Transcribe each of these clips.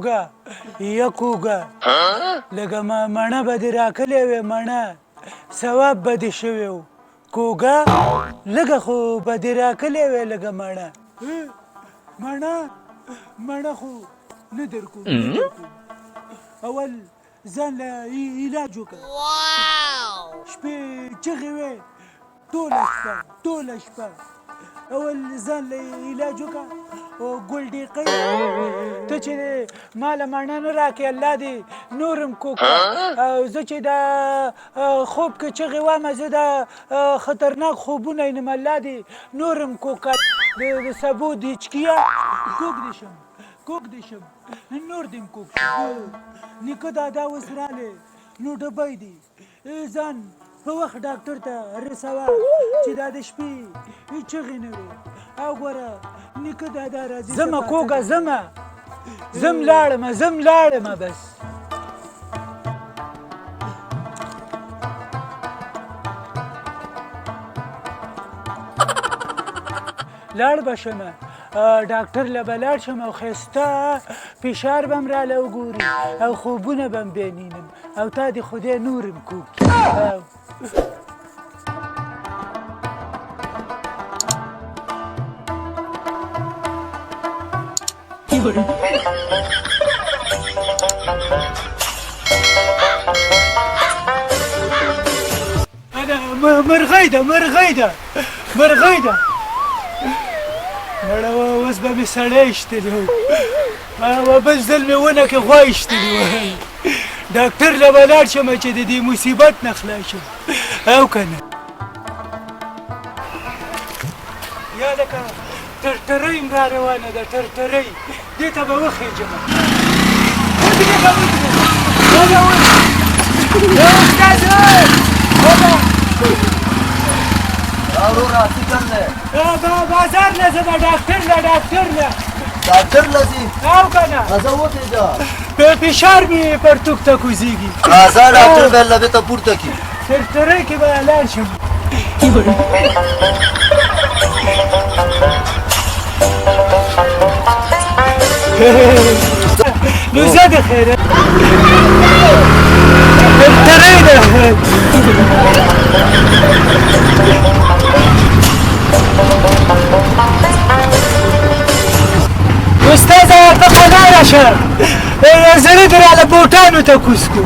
کوګه کوګه لکه مڼه به دې راکلې وې مڼه ثواب به دې شوی و کوګه لږه خو به دې راکلې وې لږه مڼه خو نه درکوم اول ځان له علاج وکړه شپې چغې وې ټوله شپه اول ځان له علاج وکړه او ګل ډیقی ته چې ما له مڼه نه راکې الله دې نورم کوکه او زه چې دا خوب کې چغې وامه زه دا خطرناک خوبونه وینم الله دې نورم کوکه د سبو د هچکیه کوږ دې شم نور دې م کوږ شم نیکه دادا اوس رالی نو ډبی دی ځان په وخت ډاکټر ته رسوه چې دا د شپې چغې نه وي او ګوره نیکه دادا راځي زمه کوږه زم لاړمه بس لاړ به شمه ډاکټر له به لاړ شم او ښایسته فشار به م راله وګوري او خوبونه به م بینینم او تا دې خدای نورم کوږ مرغۍ ده مړه اوس به مې سړی ایشتلی و بل ځل مې ونه کې غوا ایشتلي و ډاکټر له به لاړ شمه چې د دې مصیبت نه خلاص شم او که نه یا لکه ټرټرۍ م را روانه ده ټرټرۍ دې ته به وخېجمه اورورا څنګه نه بازار نه زما ډاکټر نه ډاکټر لسی او کنه زه وته دا فشار می پر توک ته کوزيږي ازا ډاکټر بل لبه ته پورته کی ټرټرۍ کې به اعلان شم نو زه د خیره ټرټرۍ ده استاذه ته خناره شه زړه دې راله بوټانو ته کوز کړو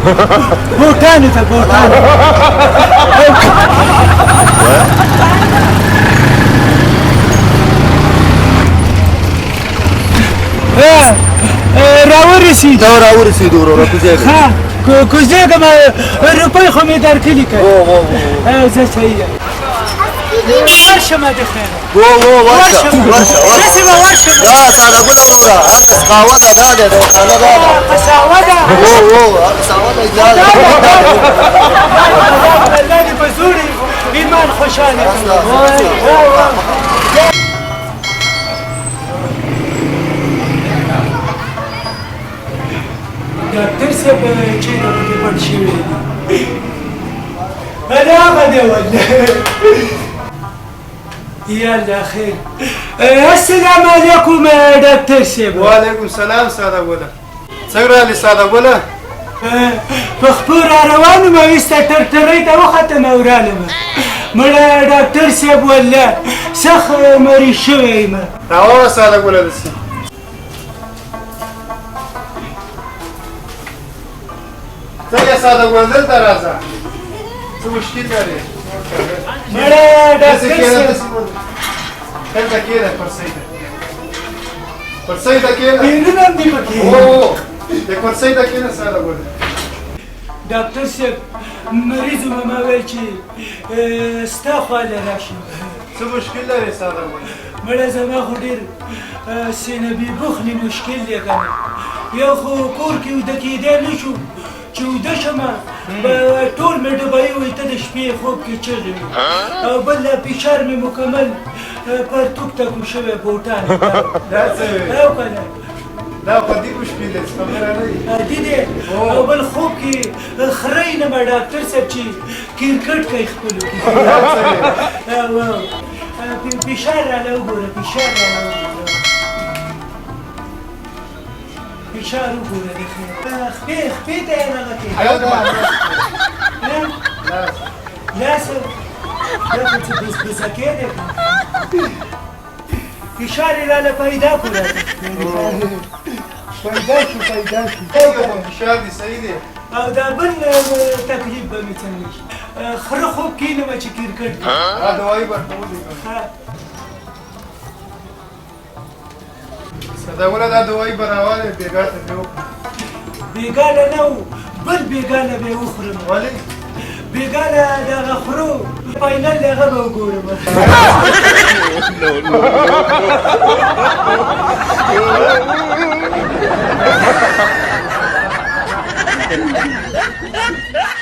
بوټانو راورسېدو وراره کوزېږم روپۍ خو مې درکلي که زه صحیح یم ورشمه د خیره ورشه داسې به ورشم دا ساده ګله وروره هغه قهوه ده دا دی روښانه ده قساوه ده قساوه ده اجازه الله دې په زور ایمان خوشحاله ډاکټر صاحب چېرته پکې پټ شوی دی هغه دی والله یالا خیر السلام علیکم ډاکټر صاحب وعلیکم سلام ساده ګله څنګه راغلې ساده ګله په خپل را روان وم ایسته ټرټرۍ ته وختم او رالم مړه ډاکټر صاحب والله سخت مریض شوی یم راوړه ساده ګله داسې څنګه ساده ګله دلته راځه څه مشکل لري مړه ډاکټر صاحب دلته کېده کرسۍ ته کېده بیرونه هم دي پکې د کرسۍ ته کېده ساده ګله ډاکټر صاحب مریض وم ما ویل چې ستا خواله راشم څه مشکل لري ساده ګله مړه زما خو ډېر سینبي بخلي مشکل دی که نه یو خو کور کې وده کېدی نه شو چې وده شمه ټول مې ډبایي وایي ته د شپې خوب کې چغې وي او بل فشار مې مکمل پرتوک تکو شوی بوټان دا څه او که نه دا په دې مشکل دی خبره نه دی دی او بل خوب کې خرۍ نه به ډاکټر صاحب چې کرکټ کوي خپلو کې فشار راله وګوره فشار راله وګوره فشار وګوره د خیر خپې ته یې دغه کې حيوان لاس دا خو څه بزبزکې دی فشار یې راله پیدا کړو پیدا شو فشار دي صحیح دی او دا بل تکلیف به مې څنګه شي خره خوب کښېنم چې کرکټ دوايي ورکولې صدقونه دا دوايي براواله بیګا ته نو بیګاله نه و بل بیګاله به یې وخورم ولې بیګاله دغه خرو فاینل دغه به وګورم no.